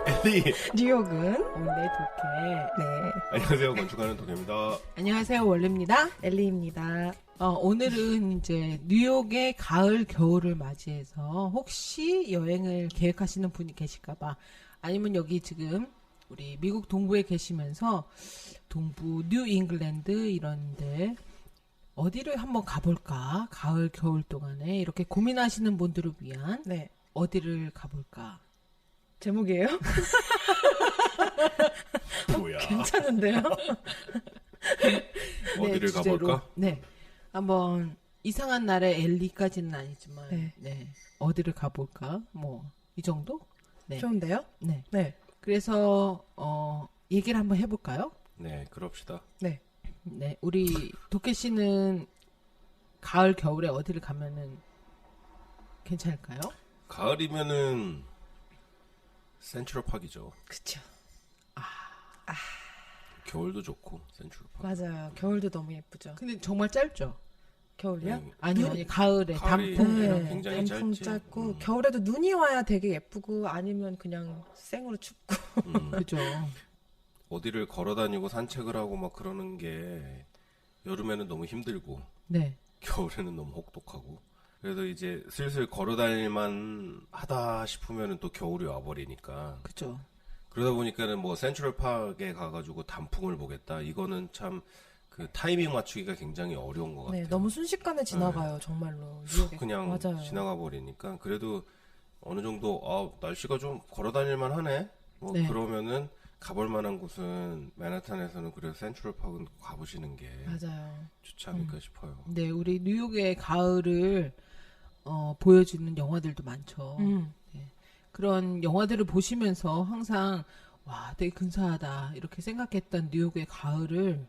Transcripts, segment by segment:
엘리. 뉴욕은 원래 독해. 네. 안녕하세요. 건축하는 도겸입니다. 안녕하세요. 원래입니다. 엘리입니다. 오늘은 이제 뉴욕의 가을, 겨울을 맞이해서 혹시 여행을 계획하시는 분이 계실까봐 아니면 여기 지금 우리 미국 동부에 계시면서 동부, 뉴 잉글랜드 이런데 어디를 한번 가볼까? 가을, 겨울 동안에 이렇게 고민하시는 분들을 위한 네. 어디를 가볼까? 제목이에요? 뭐야? 괜찮은데요? 어디를 주제로. 가볼까? 네. 한번 이상한 날에 엘리까지는 아니지만 네. 네. 어디를 가볼까? 뭐 이 정도? 네. 좋은데요? 네. 네. 그래서 얘기를 한번 해볼까요? 네, 그럽시다. 네. 네. 우리 도깨 씨는 가을, 겨울에 어디를 가면은 괜찮을까요? 가을이면은 센트럴파크이죠. 그쵸. 겨울도 좋고 센트럴파크. 맞아요. 겨울도 너무 예쁘죠. 근데 정말 짧죠? 겨울이요? 네. 아니 가을에 가을이 단풍 네. 이런 굉장히 단풍 짧지. 짧고 겨울에도 눈이 와야 되게 예쁘고 아니면 그냥 생으로 춥고. 그죠. 어디를 걸어다니고 산책을 하고 막 그러는 게 여름에는 너무 힘들고 네. 겨울에는 너무 혹독하고. 그래도 이제 슬슬 걸어다닐만 하다 싶으면은 또 겨울이 와버리니까. 그죠. 그러다 보니까는 뭐 센트럴파크에 가가지고 단풍을 보겠다. 이거는 참 그 타이밍 맞추기가 굉장히 어려운 것 같아요. 네, 너무 순식간에 지나가요, 정말로. 뉴욕에. 그냥 맞아요. 지나가 버리니까 그래도 어느 정도 날씨가 좀 걸어다닐만 하네. 뭐 네. 그러면은 가볼 만한 곳은 맨하탄에서는 그래도 센트럴파크는 가보시는 게 맞아요. 좋지 않을까 싶어요. 네, 우리 뉴욕의 가을을 보여주는 영화들도 많죠. 그런 영화들을 보시면서 항상 와, 되게 근사하다 이렇게 생각했던 뉴욕의 가을을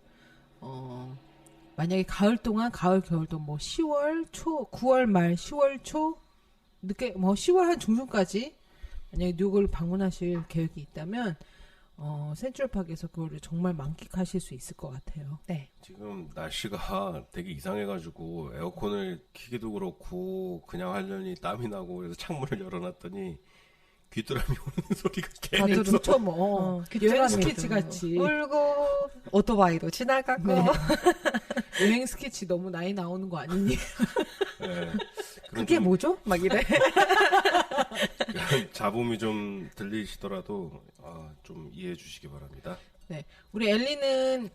만약에 가을 동안 가을 겨울도 뭐 10월 초, 9월 말, 10월 초 늦게 뭐 10월 한 중순까지 만약에 뉴욕을 방문하실 계획이 있다면 센트럴파크에서 그거를 정말 만끽하실 수 있을 것 같아요. 네. 지금 날씨가 되게 이상해가지고 에어컨을 키기도 그렇고 그냥 하려니 땀이 나고 그래서 창문을 열어놨더니 귀뚜라미 오는 소리가 다들 계속 그쵸 뭐 여행 귀뚜라미도 스케치 같이 울고 오토바이도 지나가고. 네. 여행 스케치 너무 나이 나오는 거 아니니? 네. 그게 뭐죠? 막 이래. 잡음이 좀 들리시더라도 좀 이해해 주시기 바랍니다. 네, 우리 엘리는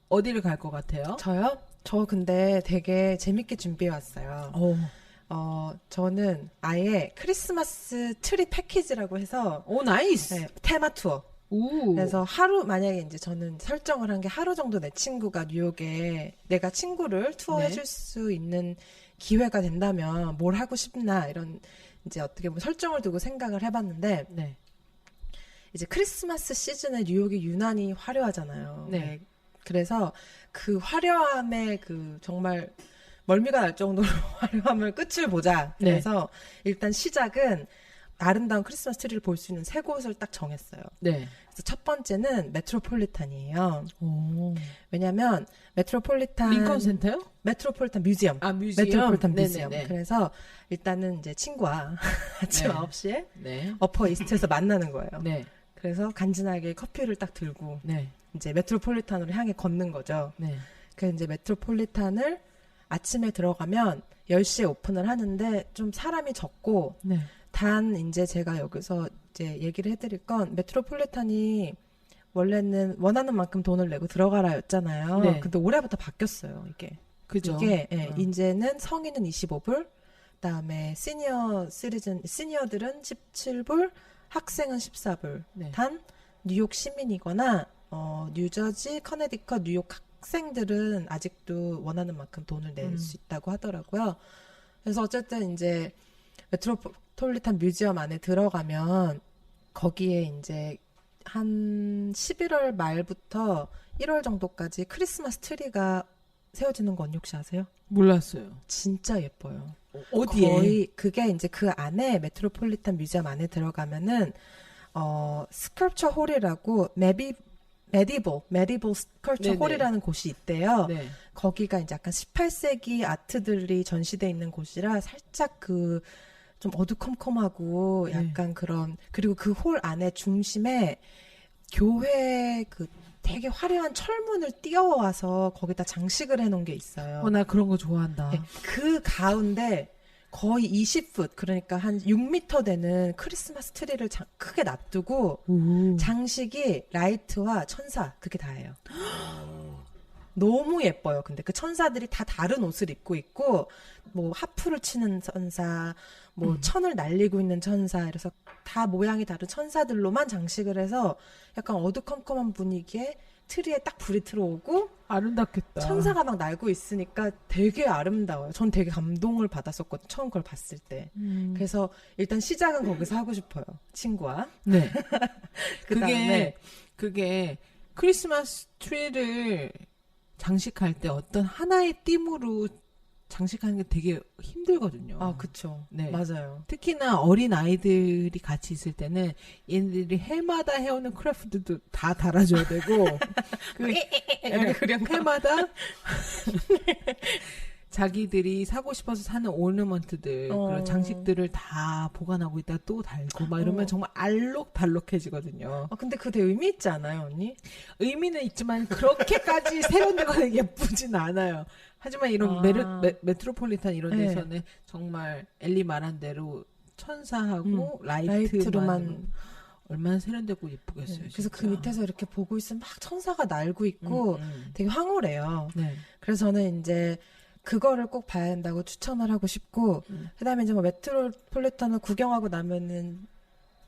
어디를 갈 것 같아요? 저요? 저 근데 되게 재밌게 준비해 왔어요. 저는 아예 크리스마스 트리 패키지라고 해서 오 나이스. 네, 테마 투어. 오. 그래서 하루 만약에 이제 저는 설정을 한 게 하루 정도 내 친구가 뉴욕에 내가 친구를 투어해 네. 줄 수 있는 기회가 된다면 뭘 하고 싶나 이런 이제 어떻게 보면 설정을 두고 생각을 해봤는데 네. 이제 크리스마스 시즌에 뉴욕이 유난히 화려하잖아요. 네. 그래서 그 화려함에 그 정말 멀미가 날 정도로 화려함을 끝을 보자. 네. 그래서 일단 시작은 아름다운 크리스마스 트리를 볼 수 있는 세 곳을 딱 정했어요. 네. 그래서 첫 번째는 메트로폴리탄이에요. 오. 왜냐면 메트로폴리탄 링컨 센터요? 메트로폴리탄 뮤지엄. 아 뮤지엄. 메트로폴리탄 뮤지엄. 네네네. 그래서 일단은 이제 친구와 아침 네. 9시에 네. 어퍼 이스트에서 만나는 거예요. 네. 그래서 간지나게 커피를 딱 들고 네. 이제 메트로폴리탄으로 향해 걷는 거죠. 네. 그래서 이제 메트로폴리탄을 아침에 들어가면 10시에 오픈을 하는데 좀 사람이 적고 네. 단 이제 제가 여기서 이제 얘기를 해드릴 건 메트로폴리탄이 원래는 원하는 만큼 돈을 내고 들어가라였잖아요. 네. 근데 올해부터 바뀌었어요. 이게 그죠. 이게 이제는 성인은 25불, 그다음에 시니어들은 17불, 학생은 14불. 네. 단 뉴욕 시민이거나 뉴저지, 커네디컷, 뉴욕 학생들은 아직도 원하는 만큼 돈을 낼 수 있다고 하더라고요. 그래서 어쨌든 이제 메트로폴리탄 뮤지엄 안에 들어가면 거기에 이제 한 11월 말부터 1월 정도까지 크리스마스 트리가 세워지는 건 혹시 아세요? 몰랐어요. 진짜 예뻐요. 어디에? 거의 그게 이제 그 안에 메트로폴리탄 뮤지엄 안에 들어가면은 스컬처 홀이라고 메디블 스컬처 네네. 홀이라는 곳이 있대요. 네. 거기가 이제 약간 18세기 아트들이 전시돼 있는 곳이라 살짝 그 좀 어두컴컴하고 약간 그런, 그리고 그 홀 안에 중심에 교회 그 되게 화려한 철문을 띄워와서 거기다 장식을 해놓은 게 있어요. 나 그런 거 좋아한다. 네, 그 가운데 거의 20풋, 그러니까 한 6m 되는 크리스마스 트리를 크게 놔두고 장식이 라이트와 천사, 그게 다예요. 너무 예뻐요. 근데 그 천사들이 다 다른 옷을 입고 있고, 뭐 하프를 치는 천사, 뭐 천을 날리고 있는 천사, 이래서 다 모양이 다른 천사들로만 장식을 해서 약간 어두컴컴한 분위기에 트리에 딱 불이 들어오고 아름답겠다. 천사가 막 날고 있으니까 되게 아름다워요. 전 되게 감동을 받았었거든요. 처음 그걸 봤을 때. 그래서 일단 시작은 거기서 하고 싶어요. 친구와. 네. 그다음에 그게 크리스마스 트리를 장식할 때 어떤 하나의 띠으로 장식하는 게 되게 힘들거든요. 아, 그쵸. 네. 맞아요. 특히나 어린 아이들이 같이 있을 때는 얘네들이 해마다 해오는 크래프트도 다 달아줘야 되고 해마다 자기들이 사고 싶어서 사는 오너먼트들 그런 장식들을 다 보관하고 있다가 또 달고 막 이러면 정말 알록달록해지거든요. 근데 그거 되게 의미 있지 않아요, 언니? 의미는 있지만 그렇게까지 세련되거나 예쁘진 않아요. 하지만 이런 메트로폴리탄 이런 네. 데서는 정말 엘리 말한 대로 천사하고 라이트로만 라이트로만. 얼마나 세련되고 예쁘겠어요. 그래서 진짜. 그 밑에서 이렇게 보고 있으면 막 천사가 날고 있고 되게 황홀해요. 네. 그래서 저는 이제 그거를 꼭 봐야 된다고 추천을 하고 싶고, 그다음에 이제 뭐 메트로폴리탄을 구경하고 나면은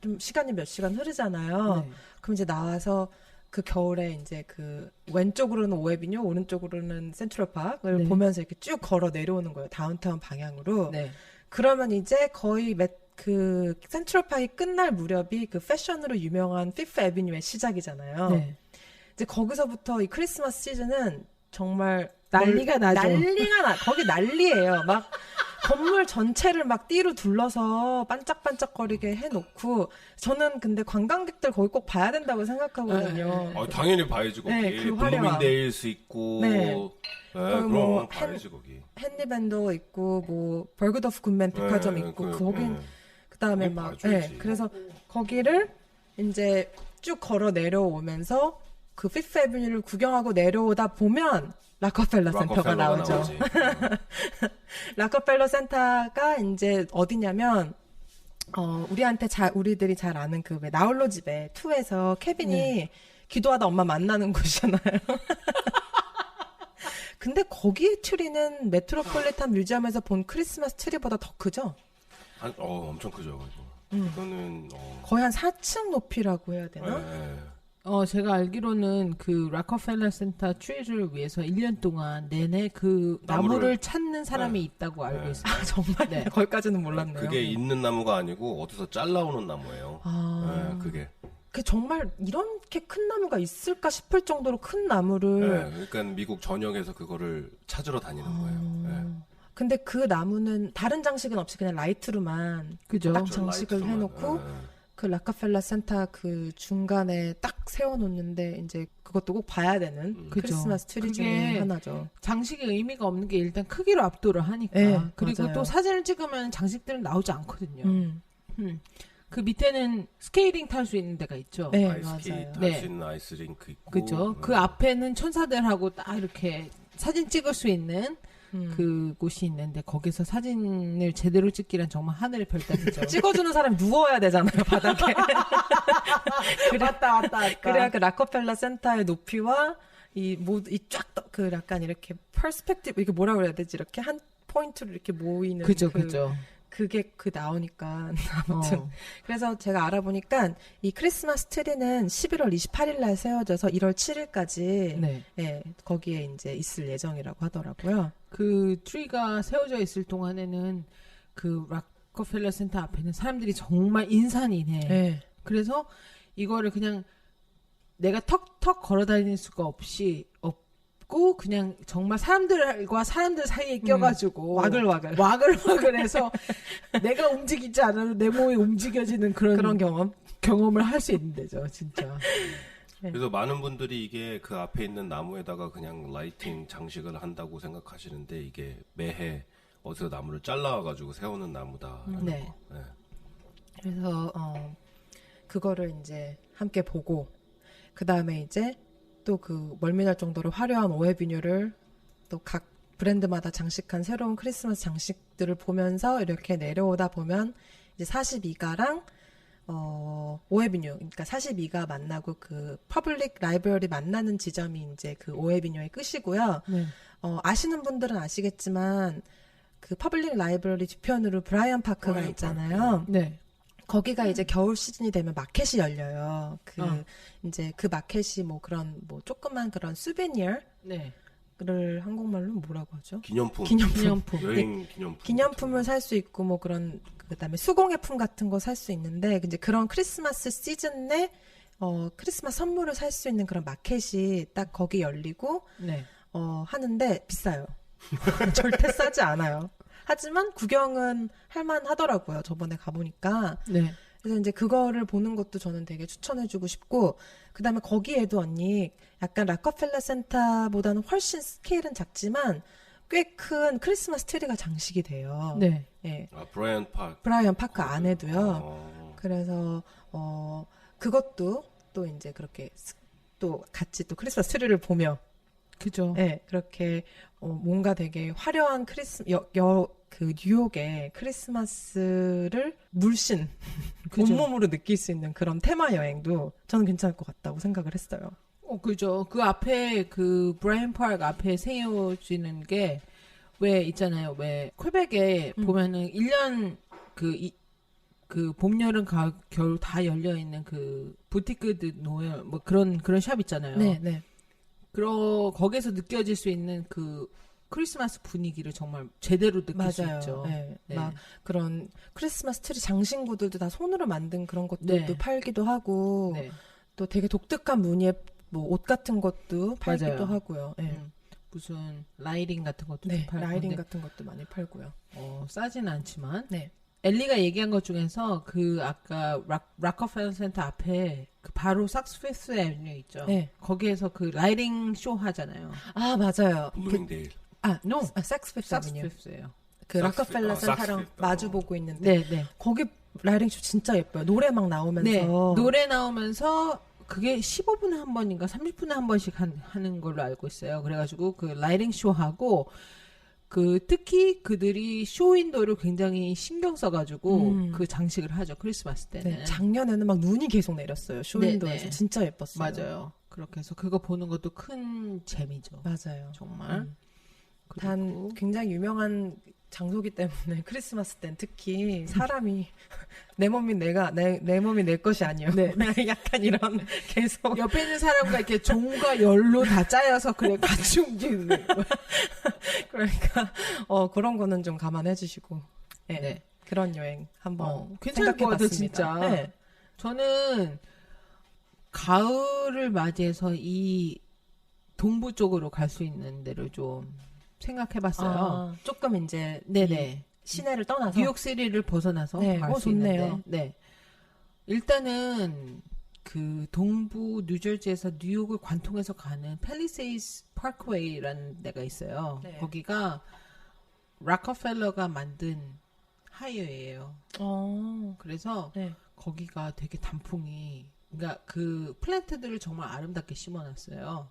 좀 시간이 몇 시간 흐르잖아요. 네. 그럼 이제 나와서 그 겨울에 이제 그 왼쪽으로는 오에비뉴, 오른쪽으로는 센트럴파크를 네. 보면서 이렇게 쭉 걸어 내려오는 거예요. 다운타운 방향으로. 네. 그러면 이제 거의 그 센트럴파크가 끝날 무렵이 그 패션으로 유명한 피프 애비뉴의 시작이잖아요. 네. 이제 거기서부터 이 크리스마스 시즌은 정말 난리가 나죠. 거기 난리예요. 막 건물 전체를 막 띠로 둘러서 반짝반짝거리게 해놓고, 저는 근데 관광객들 거기 꼭 봐야 된다고 생각하거든요. 당연히 봐야지 거기. 네, 그 화려함. 블루밍데일스 있고. 네. 그럼 뭐 봐야지 거기. 헨리밴더 있고 뭐 벌그더프 굿맨 백화점 있고 거긴 그다음에 거기 막 봐줘야지. 그래서 거기를 이제 쭉 걸어 내려오면서 그 피프 애비뉴를 구경하고 내려오다 보면 락커펠러 센터가 나오죠. 나오지. 락커펠러 센터가 이제 어디냐면 우리들이 잘 아는 그 왜 나홀로 집에 2에서 케빈이 기도하다 엄마 만나는 곳이잖아요. 근데 거기의 트리는 메트로폴리탄 뮤지엄에서 본 크리스마스 트리보다 더 크죠? 엄청 크죠. 이거는 거의 한 4층 높이라고 해야 되나? 네. 제가 알기로는 그 락커펠러 센터 트리를 위해서 1년 동안 내내 그 나무를 찾는 사람이 네. 있다고 알고 네. 있습니다. 아, 정말? 네. 거기까지는 몰랐네요. 그게 있는 나무가 아니고 어디서 잘라오는 나무예요. 아, 그게. 그 정말 이렇게 큰 나무가 있을까 싶을 정도로 큰 나무를. 네, 그러니까 미국 전역에서 그거를 찾으러 다니는 거예요. 네. 근데 그 나무는 다른 장식은 없이 그냥 라이트로만 그죠? 딱 장식을 라이트로만. 해놓고 그 락카펠라 센터 그 중간에 딱 세워놓는데 이제 그것도 꼭 봐야 되는 그죠. 크리스마스 트리 중에 그게 하나죠. 장식의 의미가 없는 게 일단 크기로 압도를 하니까. 네, 그리고 맞아요. 또 사진을 찍으면 장식들은 나오지 않거든요. 음. 그 밑에는 스케이팅 탈 수 있는 데가 있죠. 네, 아이스케이트 맞아요. 할 수 있는 아이스링크 있고. 그죠? 그 앞에는 천사들하고 딱 이렇게 사진 찍을 수 있는 그 곳이 있는데 거기서 사진을 제대로 찍기란 정말 하늘의 별따기죠. 찍어주는 사람이 누워야 되잖아요, 바닥에. 맞다. 그래야 그 락커펠라 센터의 높이와 그 약간 이렇게 퍼스펙티브, 이게 뭐라 그래야 되지? 이렇게 한 포인트로 이렇게 모이는. 그죠. 그게 나오니까. 아무튼. 그래서 제가 알아보니까 이 크리스마스 트리는 11월 28일 날 세워져서 1월 7일까지. 네. 예, 거기에 이제 있을 예정이라고 하더라고요. 그 트리가 세워져 있을 동안에는 그 락커펠러 센터 앞에는 사람들이 정말 인산이네. 예. 그래서 이거를 그냥 내가 턱턱 걸어 다닐 수가 없고 그냥 정말 사람들과 사람들 사이에 껴가지고 와글와글해서 내가 움직이지 않아도 내 몸이 움직여지는 그런 경험. 경험을 할 수 있는 데죠, 진짜. 그래서 많은 분들이 이게 그 앞에 있는 나무에다가 그냥 라이팅 장식을 한다고 생각하시는데 이게 매해 어디서 나무를 잘라와가지고 세우는 나무다라는 네. 거. 네. 그래서 그거를 이제 함께 보고 그 다음에 이제 또 그 멀미날 정도로 화려한 오해 비뉴를 또 각 브랜드마다 장식한 새로운 크리스마스 장식들을 보면서 이렇게 내려오다 보면 이제 42가랑 오해 비뉴, 그러니까 42가 만나고 그 퍼블릭 라이브러리 만나는 지점이 이제 그 오해 비뉴의 끝이고요. 네. 아시는 분들은 아시겠지만 그 퍼블릭 라이브러리 뒤편으로 브라이언 파크가 브라이언 있잖아요. 네. 거기가 이제 겨울 시즌이 되면 마켓이 열려요. 어. 이제 그 마켓이 뭐 그런 뭐 조그만 그런 수베니어를 네. 한국말로 뭐라고 하죠? 기념품. 기념품. 여행 기념품. 기념품을 살 수 있고 뭐 그런 그다음에 수공예품 같은 거 살 수 있는데 이제 그런 크리스마스 시즌 내 크리스마스 선물을 살 수 있는 그런 마켓이 딱 거기 열리고 네. 하는데 비싸요. 절대 싸지 않아요. 하지만 구경은 할만 하더라고요. 저번에 가보니까. 네. 그래서 이제 그거를 보는 것도 저는 되게 추천해주고 싶고, 그 다음에 거기에도 언니, 약간 락커펠러 센터보다는 훨씬 스케일은 작지만, 꽤 큰 크리스마스 트리가 장식이 돼요. 네. 예. 브라이언 파크. 브라이언 파크 안에도요. 어. 그래서, 그것도 또 이제 그렇게 또 같이 또 크리스마스 트리를 보며, 그죠. 네, 그렇게 뭔가 되게 화려한 그 뉴욕의 크리스마스를 물씬 그죠. 온몸으로 느낄 수 있는 그런 테마 여행도 저는 괜찮을 것 같다고 생각을 했어요. 그죠. 그 앞에 그 브라이언 파크 앞에 세워지는 게 왜 있잖아요. 왜 퀘벡에 보면은 1년 그 봄, 여름, 가을, 겨울 다 열려 있는 그 부티크드 노엘 뭐 그런 샵 있잖아요. 네, 네. 거기서 느껴질 수 있는 그 크리스마스 분위기를 정말 제대로 느낄 수 맞아요. 있죠. 네. 네. 막 그런 크리스마스 트리 장신구들도 다 손으로 만든 그런 것들도 네. 팔기도 하고 네. 또 되게 독특한 무늬의 뭐 옷 같은 것도 팔기도 맞아요. 하고요. 네. 무슨 라이딩 같은 것도 네, 좀 팔고 라이딩 근데, 같은 것도 많이 팔고요. 싸진 않지만 네. 엘리가 얘기한 것 중에서 그 아까 락커펠러 센터 앞에 그 바로 sak스 피프스 애비뉴 있죠. 네. 거기에서 그 라이딩 쇼 하잖아요. 아, 맞아요. 블루밍데일. 삭스 피프스 sak스 아비뉴. 피프스예요. 그 삭스 락커펠러 피- 센터랑 삭스 피프스. 마주 보고 있는데 네, 네. 거기 라이딩 쇼 진짜 예뻐요. 노래 막 나오면서. 네, 노래 나오면서 그게 15분에 한 번인가 30분에 한 번씩 하는 걸로 알고 있어요. 그래가지고 그 라이딩 쇼하고 그 특히 그들이 쇼윈도를 굉장히 신경 써가지고 그 장식을 하죠. 크리스마스 때는. 네, 작년에는 막 눈이 계속 내렸어요. 쇼윈도에서. 네, 네. 진짜 예뻤어요. 맞아요. 그렇게 해서 그거 보는 것도 큰 재미죠. 맞아요. 정말. 단 그리고 굉장히 유명한 장소기 때문에 크리스마스 땐 특히 사람이 내 몸이 내 몸이 내 것이 아니요. 네. 약간 이런 계속 옆에 있는 사람과 이렇게 종과 열로 다 짜여서 그래 같이 움직이는 거예요. 그러니까 그런 거는 좀 감안해 주시고. 네. 네. 그런 여행 한번 괜찮을 것 같아요, 생각해봤습니다. 진짜. 네. 저는 가을을 맞이해서 이 동부 쪽으로 갈 수 있는 데를 좀 생각해봤어요. 조금 이제 네네. 시내를 떠나서 뉴욕시리를 벗어나서 네, 갈 수 좋네요. 있는데, 네. 일단은 그 동부 뉴저지에서 뉴욕을 관통해서 가는 팰리세이드 파크웨이라는 데가 있어요. 네. 거기가 락커펠러가 만든 하이웨이예요. 그래서 네. 거기가 되게 단풍이, 그러니까 그 플랜트들을 정말 아름답게 심어놨어요.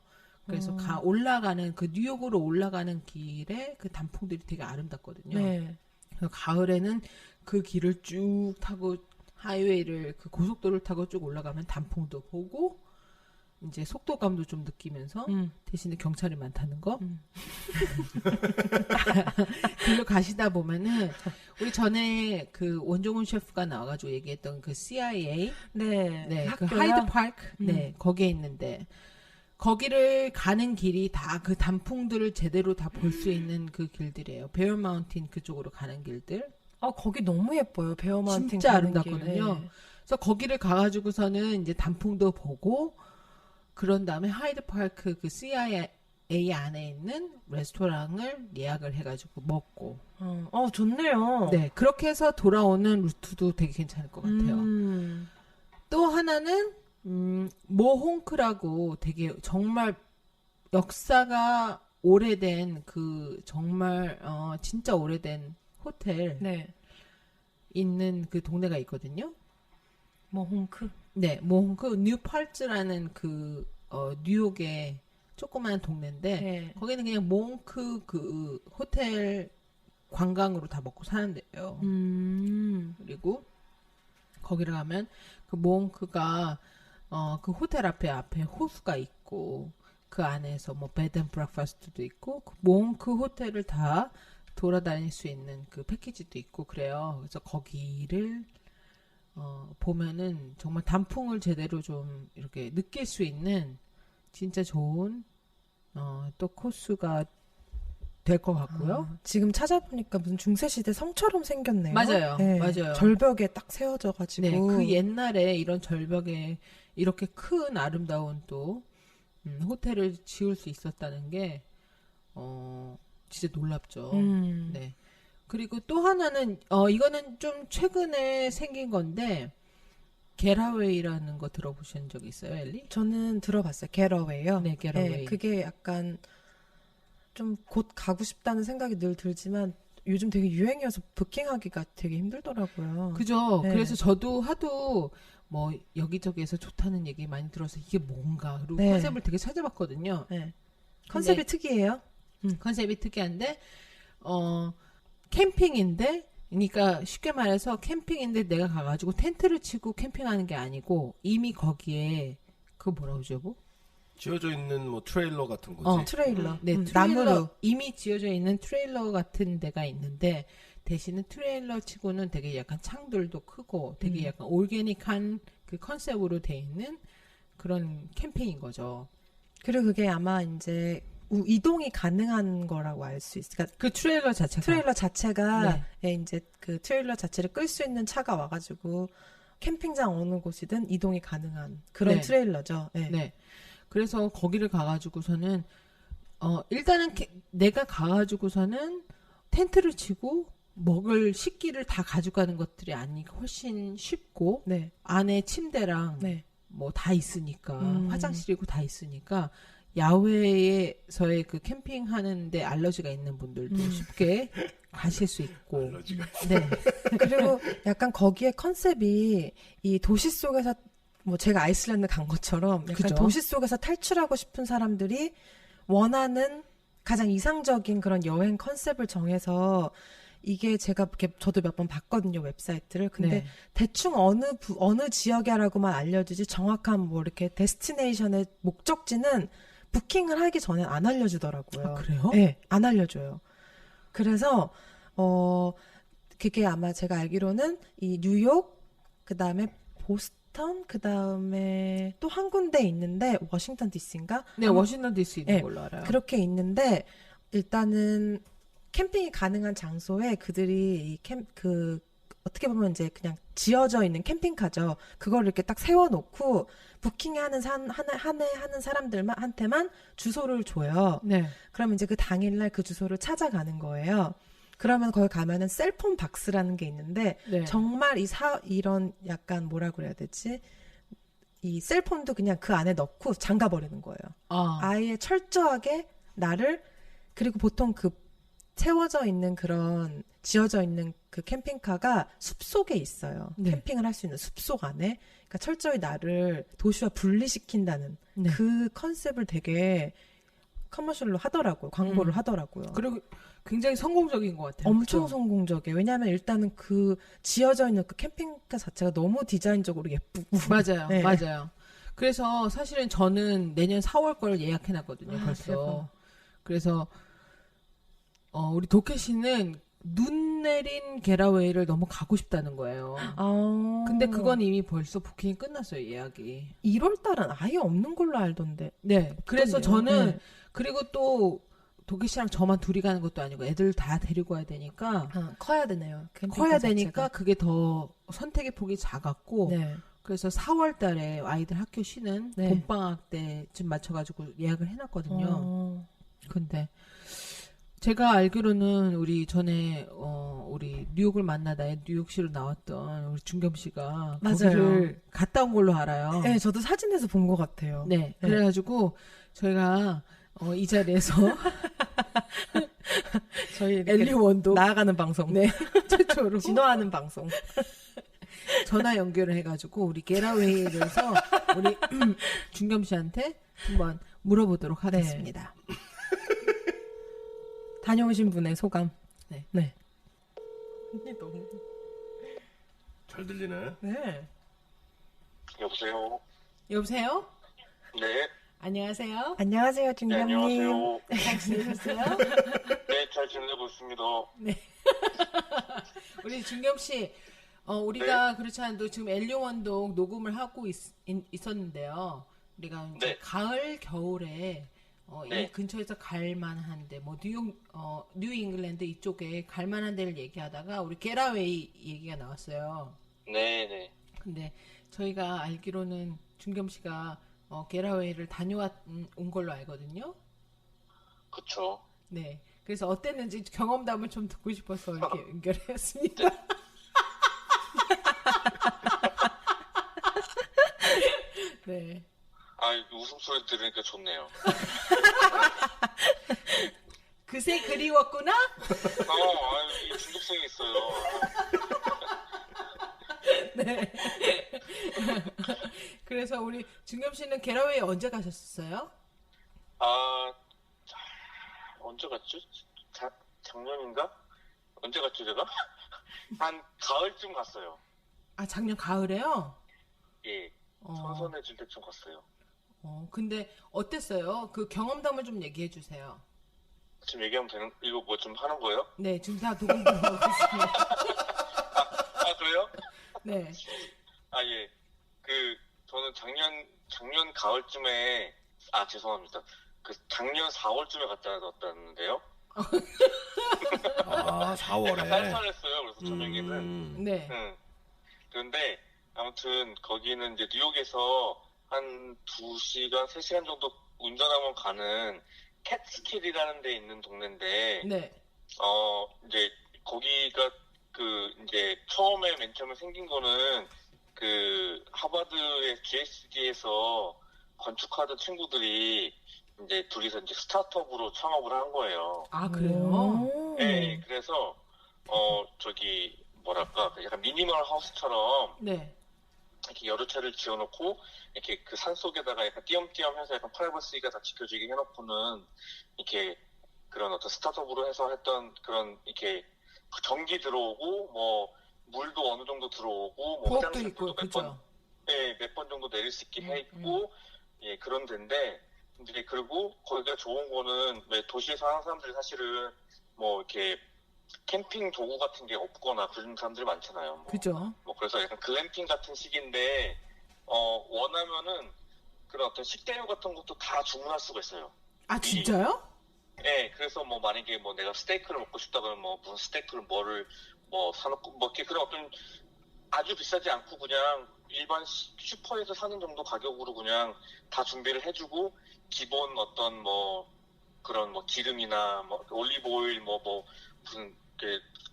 그래서 올라가는 그 뉴욕으로 올라가는 길에 그 단풍들이 되게 아름답거든요. 네. 그래서 가을에는 그 길을 쭉 타고 하이웨이를 그 고속도로를 타고 쭉 올라가면 단풍도 보고 이제 속도감도 좀 느끼면서 대신에 경찰이 많다는 거. 길로 가시다 보면은 우리 전에 그 원종훈 셰프가 나와가지고 얘기했던 그 CIA, 네, 그 학교요? 하이드 파크, 네, 거기에 있는데 거기를 가는 길이 다 그 단풍들을 제대로 다 볼 수 있는 그 길들이에요. 베어 마운틴 그쪽으로 가는 길들. 거기 너무 예뻐요. 베어 마운틴 진짜 가는 아름답거든요. 길. 네. 그래서 거기를 가가지고서는 이제 단풍도 보고 그런 다음에 하이드 파크 그 CIA 안에 있는 레스토랑을 예약을 해가지고 먹고. 좋네요. 네, 그렇게 해서 돌아오는 루트도 되게 괜찮을 것 같아요. 또 하나는 모홍크라고 되게 정말 역사가 오래된 그 정말 진짜 오래된 호텔 네. 있는 그 동네가 있거든요. 뭐 홍크. 네, 모홍크 뉴팔츠라는 그 뉴욕의 조그마한 동네인데 네. 거기는 그냥 모홍크 그 호텔 관광으로 다 먹고 사는데요. 그리고 거기를 가면 그 모홍크가 그 호텔 앞에 호수가 있고 그 안에서 뭐 베드앤브렉퍼스트도 있고 그 모홍크 호텔을 다 돌아다닐 수 있는 그 패키지도 있고 그래요. 그래서 거기를 보면은 정말 단풍을 제대로 좀 이렇게 느낄 수 있는 진짜 좋은 또 코스가 될 것 같고요. 지금 찾아보니까 무슨 중세시대 성처럼 생겼네요. 맞아요. 네. 맞아요. 절벽에 딱 세워져가지고. 네, 그 옛날에 이런 절벽에 이렇게 큰 아름다운 또 호텔을 지을 수 있었다는 게 진짜 놀랍죠. 네. 그리고 또 하나는 이거는 좀 최근에 생긴 건데 게라웨이라는 거 들어보신 적 있어요, 엘리? 저는 들어봤어요. 겟어웨이요. 네, 겟어웨이. 그게 약간 좀 곧 가고 싶다는 생각이 늘 들지만 요즘 되게 유행이어서 부킹하기가 되게 힘들더라고요. 그죠. 네. 그래서 저도 하도 뭐 여기저기에서 좋다는 얘기 많이 들어서 이게 뭔가 그리고 네. 컨셉을 되게 찾아봤거든요. 네. 컨셉이 특이해요. 컨셉이 특이한데 캠핑인데 그러니까 쉽게 말해서 캠핑인데 내가 가가지고 텐트를 치고 캠핑하는 게 아니고 이미 거기에 그 뭐라 그러죠, 뭐? 지어져 있는 뭐 트레일러 같은 거지. 트레일러. 네, 나무로. 트레일러 이미 지어져 있는 트레일러 같은 데가 있는데 대신에 트레일러 치고는 되게 약간 창들도 크고 되게 약간 올게닉한 그 컨셉으로 돼 있는 그런 캠핑인 거죠. 그리고 그게 아마 이제 이동이 가능한 거라고 알 수 있어요. 그러니까 그 트레일러 자체가 트레일러 자체가 네. 예, 이제 그 트레일러 자체를 끌 수 있는 차가 와가지고 캠핑장 어느 곳이든 이동이 가능한 그런 네. 트레일러죠. 예. 네. 그래서 거기를 가가지고서는 일단은 내가 가가지고서는 텐트를 치고 먹을 식기를 다 가져가는 것들이 아니고 훨씬 쉽고 네. 안에 침대랑 네. 뭐 다 있으니까 음. 화장실이고 다 있으니까 야외에서의 그 캠핑하는데 알러지가 있는 분들도 쉽게 가실 수 있고 알러지가 네. 그리고 약간 거기에 컨셉이 이 도시 속에서 뭐 제가 아이슬란드 간 것처럼 약간 그죠. 도시 속에서 탈출하고 싶은 사람들이 원하는 가장 이상적인 그런 여행 컨셉을 정해서 이게 제가 이렇게 저도 몇 번 봤거든요, 웹사이트를. 근데 네. 대충 어느 지역이라고만 알려주지 정확한 뭐 이렇게 데스티네이션의 목적지는 부킹을 하기 전에 안 알려주더라고요. 아, 그래요? 네, 안 알려줘요. 그래서 그게 아마 제가 알기로는 이 뉴욕, 그 다음에 보스턴, 그 다음에 또 한 군데 있는데 워싱턴 DC인가? 네, 워싱턴 DC 있는 네, 걸로 알아요. 그렇게 있는데 일단은 캠핑이 가능한 장소에 그들이 어떻게 보면 이제 그냥 지어져 있는 캠핑카죠. 그걸 이렇게 딱 세워놓고 부킹하는 하는 사람들한테만 주소를 줘요. 네. 그러면 이제 그 당일날 그 주소를 찾아가는 거예요. 그러면 거기 가면은 셀폰 박스라는 게 있는데 네. 정말 이런 약간 뭐라 그래야 되지? 이 셀폰도 그냥 그 안에 넣고 잠가 버리는 거예요. 아예 철저하게 나를 그리고 보통 그 세워져 있는 그런 지어져 있는 그 캠핑카가 숲속에 있어요. 네. 캠핑을 할 수 있는 숲속 안에. 그러니까 철저히 나를 도시와 분리시킨다는 네. 그 컨셉을 되게 커머셜로 하더라고요. 광고를 하더라고요. 그리고 굉장히 성공적인 것 같아요. 엄청 그죠? 성공적이에요. 왜냐하면 일단은 그 지어져 있는 그 캠핑카 자체가 너무 디자인적으로 예쁘고. 맞아요. 네. 맞아요. 그래서 사실은 저는 내년 4월 걸 예약해놨거든요. 아, 벌써. 대박. 그래서 우리 도케 씨는 눈 내린 게라웨이를 너무 가고 싶다는 거예요. 근데 그건 이미 벌써 부킹이 끝났어요. 예약이. 1월 달은 아예 없는 걸로 알던데. 네. 그래서 그렇네요. 저는 네. 그리고 또 도케 씨랑 저만 둘이 가는 것도 아니고 애들 다 데리고 와야 되니까 커야 되네요. 캠핑카 커야 자체가. 되니까 그게 더 선택의 폭이 작았고 네. 그래서 4월 달에 아이들 학교 쉬는 네. 봄방학 때쯤 맞춰가지고 예약을 해놨거든요. 어. 근데 제가 알기로는 우리 전에 우리 뉴욕을 만나다에 뉴욕시로 나왔던 우리 준겸 씨가 맞아요. 거기를 갔다 온 걸로 알아요. 네, 저도 사진에서 본 것 같아요. 네, 그래가지고 저희가 이 자리에서 저희 이렇게 엘리 원도 나아가는 방송, 네 최초로 진화하는 방송. 전화 연결을 해가지고 우리 게라웨이를 해서 우리 준겸 씨한테 한번 물어보도록 하겠습니다. 다녀오신 분의 소감. 네. 네. 너무. 잘 들리네. 네. 여보세요? 여보세요? 네. 안녕하세요. 안녕하세요, 네, 준겸님. 안녕하세요. 잘 지내셨어요? 네, 잘 지내고 있습니다. 우리 준겸 씨, 우리가 그렇지 않아도 지금 엘리 원독 녹음을 하고 있었는데요. 우리가 이제 네. 가을, 겨울에 네. 이 근처에서 갈 만한데, 뭐 뉴 잉글랜드 이쪽에 갈 만한 데를 얘기하다가 우리 게라웨이 얘기가 나왔어요. 네네. 근데 저희가 알기로는 준겸 씨가 게라웨이를 다녀온 걸로 알거든요. 그쵸. 네. 그래서 어땠는지 경험담을 좀 듣고 싶어서 이렇게 연결했습니다. 네. 웃음소리 들으니까 좋네요. 그새 그리웠구나? 이 중독성이 있어요. 네. 그래서 우리 준겸 씨는 게라웨이 언제 가셨어요? 언제 갔죠? 작년인가? 언제 갔죠, 제가? 한 가을쯤 갔어요. 아, 작년 가을에요? 예. 선선해질 때쯤 갔어요. 근데 어땠어요? 그 경험담을 좀 얘기해 주세요. 지금 얘기하면 되는, 이거 뭐 좀 하는 거예요? 네, 지금 다 녹음 들어가고 있습니다. 그래요? 네. 예. 저는 작년 가을쯤에, 죄송합니다. 작년 4월쯤에 갔다 왔다는데요. 4월에. 쌀쌀했어요. 그래서 저녁에는. 네. 그런데 아무튼 거기는 이제 뉴욕에서 한 2시간, 3시간 정도 운전하면 가는 캣스킬이라는 데 있는 동네인데, 네. 이제 거기가 이제 맨 처음에 생긴 거는 하버드의 GSD에서 건축하던 친구들이 이제 둘이서 이제 스타트업으로 창업을 한 거예요. 아, 그래요? 네, 그래서 약간 미니멀 하우스처럼 네. 이렇게 여러 채를 지어놓고 이렇게 그 산 속에다가 약간 띄엄띄엄 해서 약간 프라이버시가 다 지켜지게 해놓고는 이렇게 그런 어떤 스타트업으로 해서 했던 그런 이렇게 전기 들어오고 뭐 물도 어느 정도 들어오고 뭐 부엌도 화장실도 있고, 그죠? 몇 번 정도 내릴 수 있게 해 있고 예, 그런 데인데 이제 그리고 거기가 좋은 거는 왜 도시에서 사는 사람들이 사실은 뭐 이렇게 캠핑 도구 같은 게 없거나 그런 사람들이 많잖아요. 그죠? 그래서 약간 글램핑 같은 식인데 원하면은 그런 어떤 식재료 같은 것도 다 주문할 수가 있어요. 아, 진짜요? 네, 그래서 뭐 만약에 뭐 내가 스테이크를 먹고 싶다 그러면 뭐 무슨 스테이크를 뭐 사놓고 뭐 이렇게 그런 어떤 아주 비싸지 않고 그냥 일반 슈퍼에서 사는 정도 가격으로 그냥 다 준비를 해주고 기본 어떤 뭐 그런 뭐 기름이나 뭐 올리브 오일 뭐 무슨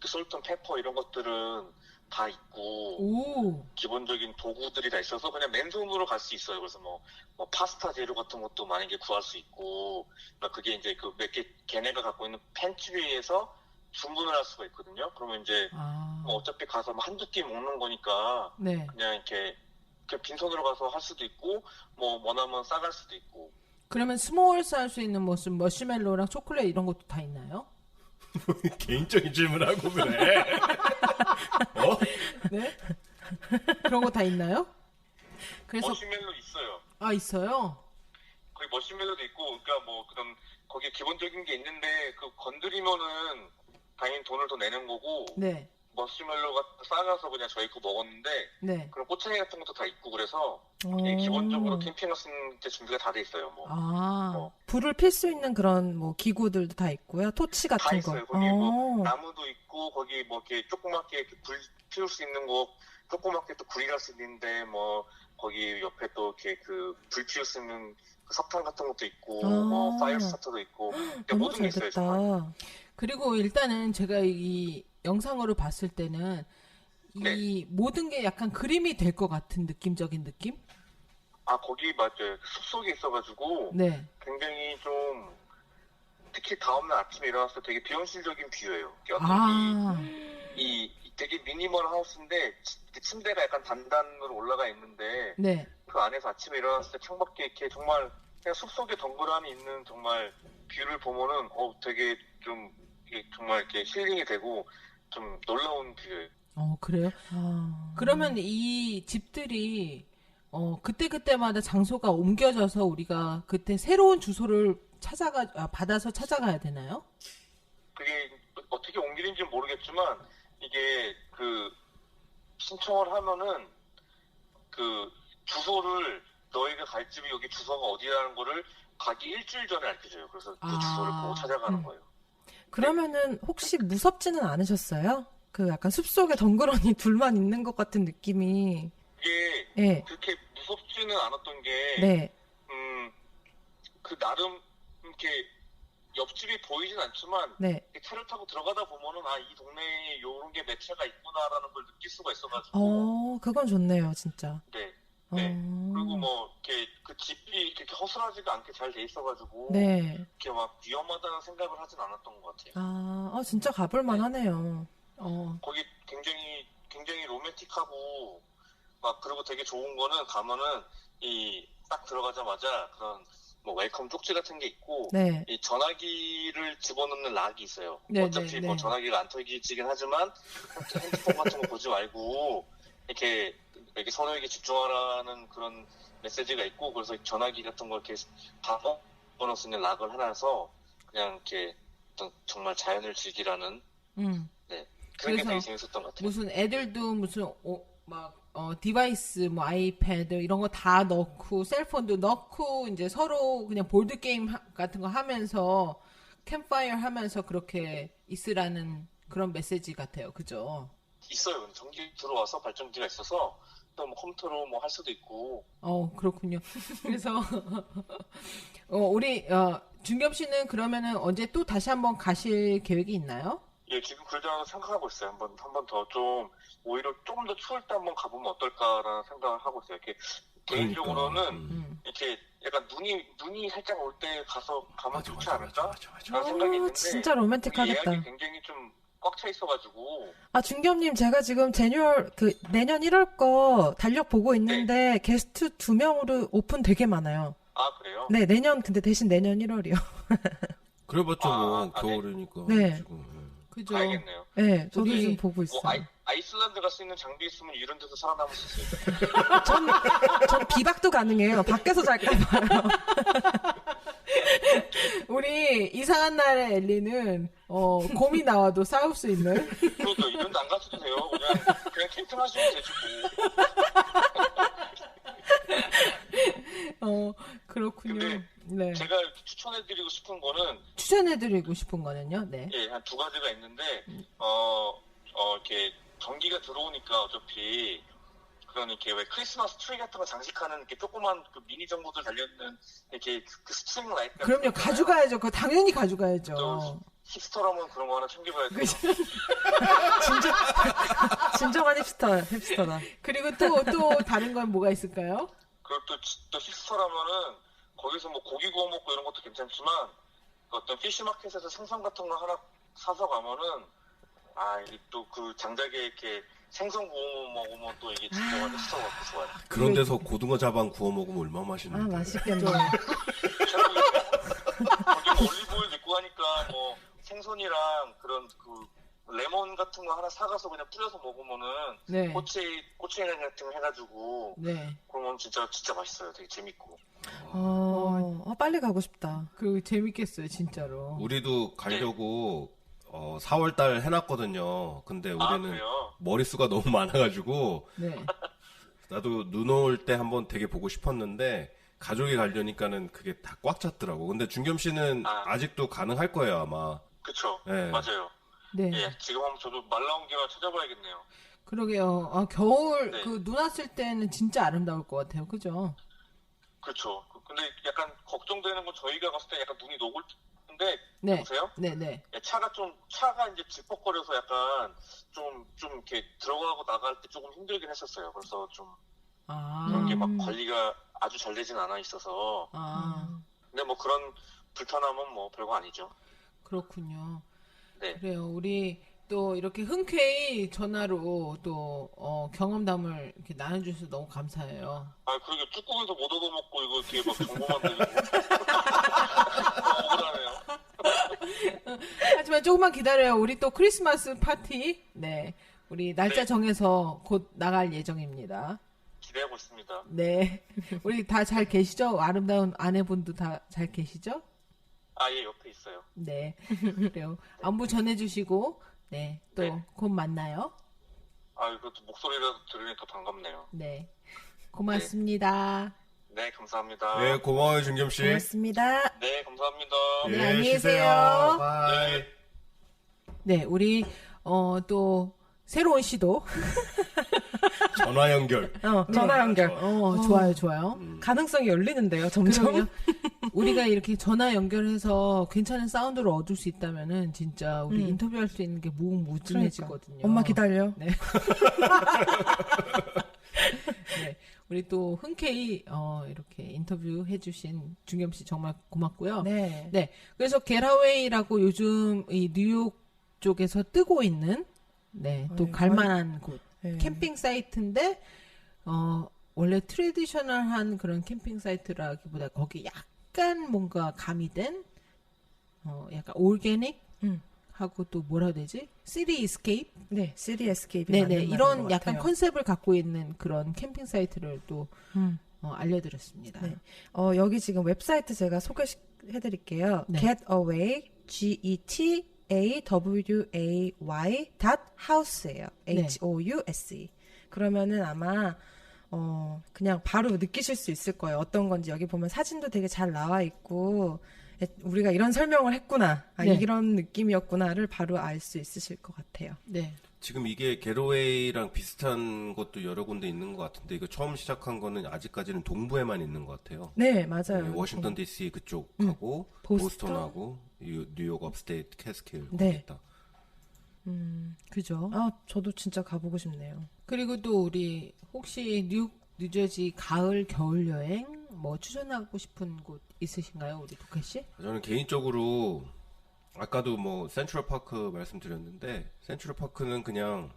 솔트 페퍼 이런 것들은 다 있고 오. 기본적인 도구들이 다 있어서 그냥 맨손으로 갈 수 있어요. 그래서 뭐 파스타 재료 같은 것도 만약에 구할 수 있고 그게 이제 몇 개 걔네가 갖고 있는 팬트리에서 주문을 할 수가 있거든요. 그러면 이제 뭐 어차피 가서 뭐 한두 끼 먹는 거니까 네. 그냥 이렇게 빈손으로 가서 할 수도 있고 뭐 원하면 싸갈 수도 있고. 그러면 스몰스 할 수 있는 무슨 머시멜로랑 초콜릿 이런 것도 다 있나요? 개인적인 질문하고 그래. 네? 그런 거 다 있나요? 그래서 머시멜로 있어요. 있어요? 거기 머시멜로도 있고, 그러니까 뭐 그런 거기에 기본적인 게 있는데 건드리면은 당연히 돈을 더 내는 거고. 네. 머시멜로가 싸가서 그냥 저희 거 먹었는데 네. 그런 꼬챙이 같은 것도 다 있고 그래서 기본적으로 캠핑 갔을 때 준비가 다 돼 있어요. 불을 필 수 있는 그런 뭐 기구들도 다 있고요. 토치 다 같은 있어요. 거. 거기 뭐 나무도 있고 거기 뭐 이렇게 조그맣게 이렇게 불 피울 수 있는 거 조그맣게 또 구리갈 수 있는데 뭐 거기 옆에 또 이렇게 불 피울 수 있는 그 석탄 같은 것도 있고 뭐 파이어 스타터도 있고 너무 모든 게 잘 있어요. 정말. 됐다. 그리고 일단은 제가 이 영상으로 봤을 때는 네. 이 모든 게 약간 그림이 될 것 같은 느낌적인 느낌? 거기 맞아요. 숲속에 있어가지고 네. 굉장히 좀 특히 다음날 아침에 일어났을 때 되게 비현실적인 뷰예요. 이게 어떤 아, 이 되게 미니멀 하우스인데 침대가 약간 단단으로 올라가 있는데 네. 그 안에서 아침에 일어났을 때 창밖에 이렇게 정말 그냥 숲속에 덩그러니 있는 정말 뷰를 보면은 되게 좀 이게 정말 이렇게 힐링이 되고 좀 놀라운 뷰예요. 그래요? 아, 그러면 이 집들이 그때그때마다 장소가 옮겨져서 우리가 그때 새로운 주소를 받아서 찾아가야 되나요? 그게 어떻게 옮기는지는 모르겠지만 이게 그 신청을 하면은 그 주소를 너희가 갈 집이 여기 주소가 어디라는 거를 가기 일주일 전에 알려줘요. 그래서 그 주소를 보고 찾아가는 거예요. 그러면은 혹시 무섭지는 않으셨어요? 그 약간 숲속에 덩그러니 둘만 있는 것 같은 느낌이. 이게 네. 그렇게 무섭지는 않았던 게 네. 그 나름 이렇게 옆집이 보이진 않지만 네. 차를 타고 들어가다 보면은 이 동네에 요런 게 매체가 있구나라는 걸 느낄 수가 있어가지고 그건 좋네요, 진짜. 네. 그리고 뭐 이렇게 그 집이 이렇게 허술하지가 않게 잘 돼 있어가지고 네. 이렇게 막 위험하다는 생각을 하진 않았던 것 같아요. 진짜 가볼만 하네요. 거기 굉장히 로맨틱하고 막 그리고 되게 좋은 거는 가면은 이 딱 들어가자마자 그런 뭐 웰컴 쪽지 같은 게 있고 네. 이 전화기를 집어넣는 락이 있어요. 네, 어차피 네, 뭐 네. 전화기가 안 터지긴 하지만 핸드폰 같은 거 보지 말고 이렇게 서로에게 집중하라는 그런 메시지가 있고 그래서 전화기 같은 거 이렇게 다 집어넣을 수 있는 락을 하나 해서 그냥 이렇게 어떤 정말 자연을 즐기라는 음. 그런 게 그래서 되게 재밌었던 것 같아요. 무슨 애들도 무슨 디바이스 뭐 아이패드 이런 거 다 넣고 셀폰도 넣고 이제 서로 그냥 보드 게임 같은 거 하면서 캠파이어 하면서 그렇게 있으라는 그런 메시지 같아요. 그죠? 있어요. 근데 전기 들어와서 발전기가 있어서 또 뭐 컴퓨터로 뭐 할 수도 있고. 그렇군요. 그래서 우리 준겸 씨는 그러면은 언제 또 다시 한번 가실 계획이 있나요? 예, 지금 그러자고 생각하고 있어요. 한 번 더 좀 오히려 조금 더 추울 때 한번 가보면 어떨까라는 생각을 하고 있어요. 이렇게 개인적으로는 이렇게 약간 눈이 살짝 올 때 가면 좋지 않을까? 라는 생각이 있는데 진짜 거기 로맨틱하겠다. 예약이 굉장히 좀 꽉 차 있어가지고. 준겸님, 제가 지금 내년 1월 거 달력 보고 있는데 게스트 2명으로 오픈 되게 많아요. 그래요? 네, 근데 대신 내년 1월이요. 그래봤죠 뭐 네. 겨울이니까. 네. 지금. 그죠? 가야겠네요. 네, 저도 우리 지금 보고 있어요. 아이슬란드 갈 수 있는 장비 있으면 이런 데서 살아남을 수 있어요. 전 비박도 가능해요. 밖에서 잘까봐요. 우리 이상한 날의 엘리는 곰이 나와도 싸울 수 있는 그러니까 이런 데 안 가셔도 돼요. 그냥 캠핑 하시면 되지 뭐. 그렇군요. 근데 네. 제가 추천해드리고 싶은 거는 추천해드리고 싶은 거는요. 네. 한 두 가지가 있는데 이렇게 전기가 들어오니까 어차피 그런 이렇게 왜 크리스마스 트리 같은 거 장식하는 이렇게 조그만 그 미니 전구들 달려있는 이렇게 그 스트링 라이트 같은 그럼요. 거 있잖아요. 가져가야죠. 그거 당연히 가져가야죠. 또 힙스터라면 그런 거 하나 챙겨봐야 돼요. 진정한 힙스터다. 그리고 또 다른 건 뭐가 있을까요? 그리고 또 힙스터라면은 거기서 뭐 고기 구워 먹고 이런 것도 괜찮지만 어떤 피쉬마켓에서 생선 같은 거 하나 사서 가면은 이게 또 그 장작에 이렇게 생선 구워 먹으면 또 이게 진정한 힙스터 같고 좋아요. 그런 데서 고등어 자반 구워 먹으면 얼마나 맛있는데. 맛있겠네. 거기 뭐 올리브오일 넣고 하니까 뭐 생선이랑 그런 그 레몬 같은 거 하나 사가서 그냥 뿌려서 먹으면은 네. 꼬치애는 같은 거 해가지고 네. 그러면 진짜 맛있어요. 되게 재밌고. 빨리 가고 싶다. 그 재밌겠어요, 진짜로. 우리도 가려고 4월달 해놨거든요. 근데 우리는 그래요? 머릿수가 너무 많아가지고 네. 나도 눈 올 때 한번 되게 보고 싶었는데 가족이 가려니까는 그게 다 꽉 찼더라고. 근데 준겸 씨는 아직도 가능할 거예요 아마. 그쵸. 네. 맞아요. 네. 예, 지금 한번 저도 말 나온 김에 찾아봐야겠네요. 그러게요. 겨울 네. 그 눈 왔을 때는 진짜 아름다울 것 같아요. 그죠? 그렇죠. 근데 약간 걱정되는 건 저희가 갔을 때 약간 눈이 녹을 오는데 네. 보세요. 네네. 차가 이제 질퍽거려서 약간 좀 이렇게 들어가고 나갈 때 조금 힘들긴 했었어요. 그래서 좀 그런 게 막 관리가 아주 잘 되진 않아 있어서. 근데 뭐 그런 불편함은 뭐 별거 아니죠. 그렇군요. 네. 그래요. 우리 또 이렇게 흔쾌히 전화로 또 경험담을 이렇게 나눠주셔서 너무 감사해요. 아, 그러게 쭈꾸미도 못 얻어먹고 이거 이렇게 막 정보만 들리고 억울하네요. 하지만 조금만 기다려요. 우리 또 크리스마스 파티, 네, 우리 날짜 네. 정해서 곧 나갈 예정입니다. 기대하고 있습니다. 네, 우리 다 잘 계시죠? 아름다운 아내분도 다 잘 계시죠? 아, 예, 옆에 있어요. 네, 그래요. 안부 전해주시고, 네, 또 네. 곧 만나요. 아, 이것도 목소리라도 들으니까 반갑네요. 네, 고맙습니다. 네, 감사합니다. 네, 고마워요, 준겸 씨. 고맙습니다. 네, 감사합니다. 네, 안녕히 계세요. 바이. 네, 우리 또 새로운 시도. 전화 연결. 전화 연결. 좋아요, 좋아요. 가능성이 열리는데요, 점점. 그럼요. 우리가 이렇게 전화 연결해서 괜찮은 사운드를 얻을 수 있다면은 진짜 우리 인터뷰할 수 있는 게 무궁무진해지거든요. 엄마 기다려. 네. 네. 우리 또 흔쾌히 이렇게 인터뷰 해주신 준겸 씨 정말 고맙고요. 네. 네. 그래서 게라웨이라고 요즘 이 뉴욕 쪽에서 뜨고 있는 또 네, 갈만한 곳 네. 캠핑 사이트인데 원래 트레디셔널한 그런 캠핑 사이트라기보다 거기 약간 뭔가 가미된 약간 올게닉 하고 또 뭐라 해야 되지? 시티 이스케이프? 네, 시리 에스케이프. 네네 이런 약간 컨셉을 갖고 있는 그런 캠핑 사이트를 또 알려드렸습니다. 네. 여기 지금 웹사이트 제가 소개해드릴게요. 네. getaway, getaway.house예요. 네. HOUSE. 그러면은 아마 그냥 바로 느끼실 수 있을 거예요. 어떤 건지 여기 보면 사진도 되게 잘 나와 있고 우리가 이런 설명을 했구나, 네. 이런 느낌이었구나를 바로 알 수 있으실 것 같아요. 네. 지금 이게 게로웨이랑 비슷한 것도 여러 군데 있는 것 같은데 이거 처음 시작한 거는 아직까지는 동부에만 있는 것 같아요. 네, 맞아요. 네, 워싱턴 DC 그쪽하고 보스턴? 보스턴하고 뉴욕 업스테이트 캐스킬 네. 있다. 그죠. 저도 진짜 가보고 싶네요. 그리고 또 우리 혹시 뉴저지 가을 겨울 여행 뭐 추천하고 싶은 곳 있으신가요, 우리 도케 씨? 저는 개인적으로 아까도 뭐 센트럴파크 말씀드렸는데 센트럴파크는 그냥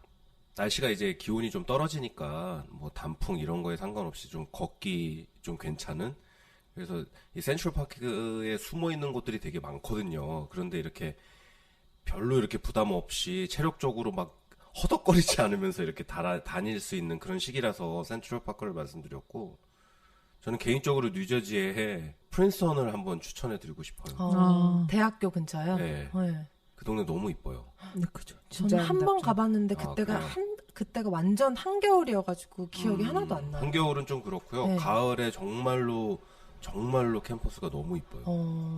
날씨가 이제 기온이 좀 떨어지니까 뭐 단풍 이런 거에 상관없이 좀 걷기 좀 괜찮은, 그래서 이 센트럴파크에 숨어 있는 곳들이 되게 많거든요. 그런데 이렇게 별로 이렇게 부담 없이 체력적으로 막 허덕거리지 않으면서 이렇게 다닐 수 있는 그런 시기라서 센트럴파크를 말씀드렸고, 저는 개인적으로 뉴저지에 프린스턴을 한번 추천해드리고 싶어요. 대학교 근처요? 네. 네. 그 동네 너무 이뻐요. 네, 그죠. 저는 한 번 아름답죠. 가봤는데 아, 그때가 그래요? 그때가 완전 한겨울이어가지고 기억이 하나도 안 나요. 한겨울은 좀 그렇고요. 네. 가을에 정말로 캠퍼스가 너무 이뻐요.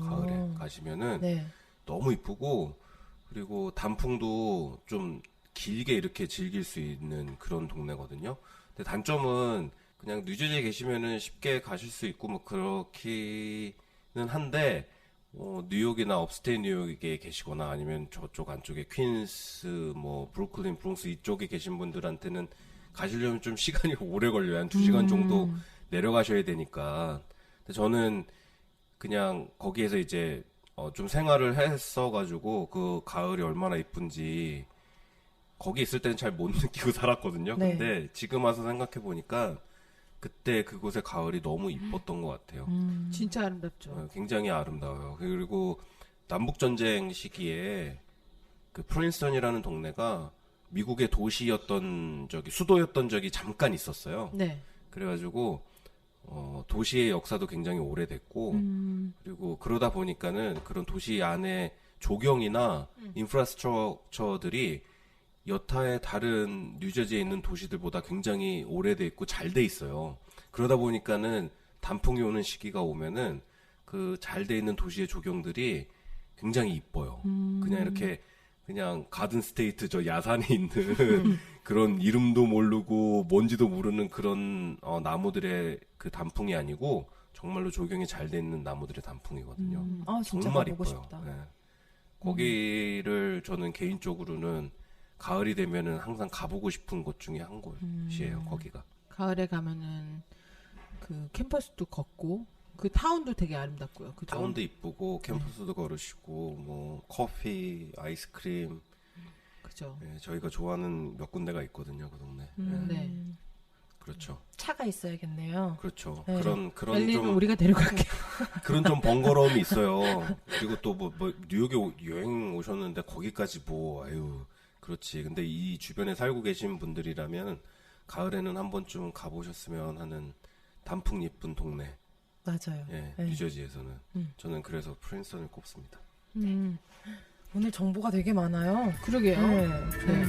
가을에 가시면은 네. 너무 이쁘고, 그리고 단풍도 좀 길게 이렇게 즐길 수 있는 그런 동네거든요. 근데 단점은 그냥 뉴저지에 계시면은 쉽게 가실 수 있고 뭐 그렇기는 한데, 뉴욕이나 업스테이트 뉴욕에 계시거나 아니면 저쪽 안쪽에 퀸스, 뭐 브루클린, 브롱스 이쪽에 계신 분들한테는 가시려면 좀 시간이 오래 걸려요. 한 2시간 정도 내려가셔야 되니까. 근데 저는 그냥 거기에서 이제 좀 생활을 했어가지고 그 가을이 얼마나 이쁜지 거기 있을 때는 잘 못 느끼고 살았거든요. 네. 근데 지금 와서 생각해 보니까 그때 그곳의 가을이 너무 이뻤던 것 같아요. 진짜 아름답죠. 굉장히 아름다워요. 그리고 남북전쟁 시기에 그 프린스턴이라는 동네가 미국의 수도였던 적이 잠깐 있었어요. 네. 그래가지고 도시의 역사도 굉장히 오래됐고, 그리고 그러다 보니까는 그런 도시 안에 조경이나 인프라스트럭처들이 여타의 다른 뉴저지에 있는 도시들보다 굉장히 오래돼 있고 잘 돼 있어요. 그러다 보니까는 단풍이 오는 시기가 오면은 그 잘 돼 있는 도시의 조경들이 굉장히 이뻐요. 그냥 이렇게 그냥 가든 스테이트 저 야산에 있는 그런 이름도 모르고 뭔지도 모르는 그런 나무들의 그 단풍이 아니고 정말로 조경이 잘 돼 있는 나무들의 단풍이거든요. 진짜 정말 가보고 이뻐요. 싶다. 네. 거기를 저는 개인적으로는 가을이 되면은 항상 가보고 싶은 곳 중에 한 곳이에요. 거기가. 가을에 가면은 그 캠퍼스도 걷고 그 타운도 되게 아름답고요. 그죠? 타운도 이쁘고 캠퍼스도 걸으시고 뭐 커피, 아이스크림. 그죠? 네, 저희가 좋아하는 몇 군데가 있거든요. 그 동네. 네. 네. 그렇죠. 차가 있어야겠네요. 그렇죠. 네. 그런 엘리는 좀 우리가 데려갈게. 그런 좀 번거로움이 있어요. 그리고 또 뭐 뉴욕에 여행 오셨는데 거기까지 뭐 아유 그렇지. 근데 이 주변에 살고 계신 분들이라면 가을에는 한 번쯤 가보셨으면 하는 단풍 예쁜 동네. 맞아요. 예, 네. 뉴저지에서는 저는 그래서 프린스턴을 꼽습니다. 오늘 정보가 되게 많아요. 그러게요. 네. 네.